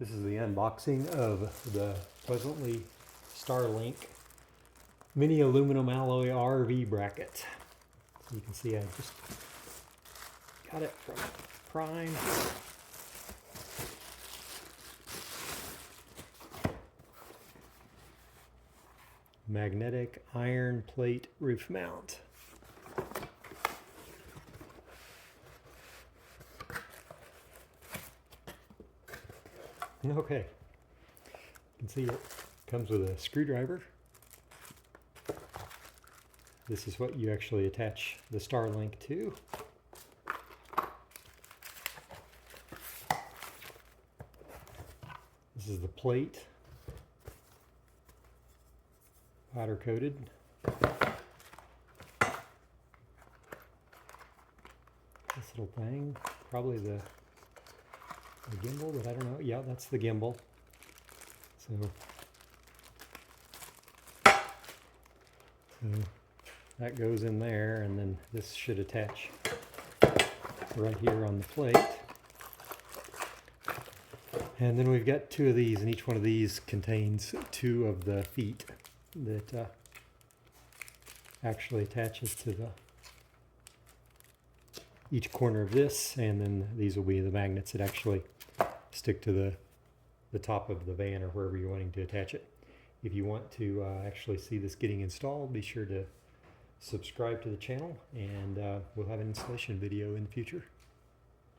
This is the unboxing of the Pleasantly Starlink mini aluminum alloy RV bracket. So you can see I just got it from Prime. Magnetic iron plate roof mount. Okay, you can see it comes with a screwdriver. This is what you actually attach the Starlink to. This is the plate, powder coated. This little thing, probably the gimbal, but I don't know. Yeah, that's the gimbal. So that goes in there, and then this should attach right here on the plate. And then we've got two of these, and each one of these contains two of the feet that actually attaches to each corner of this, and then these will be the magnets that actually stick to the top of the van or wherever you're wanting to attach it. If you want to actually see this getting installed, be sure to subscribe to the channel, and we'll have an installation video in the future.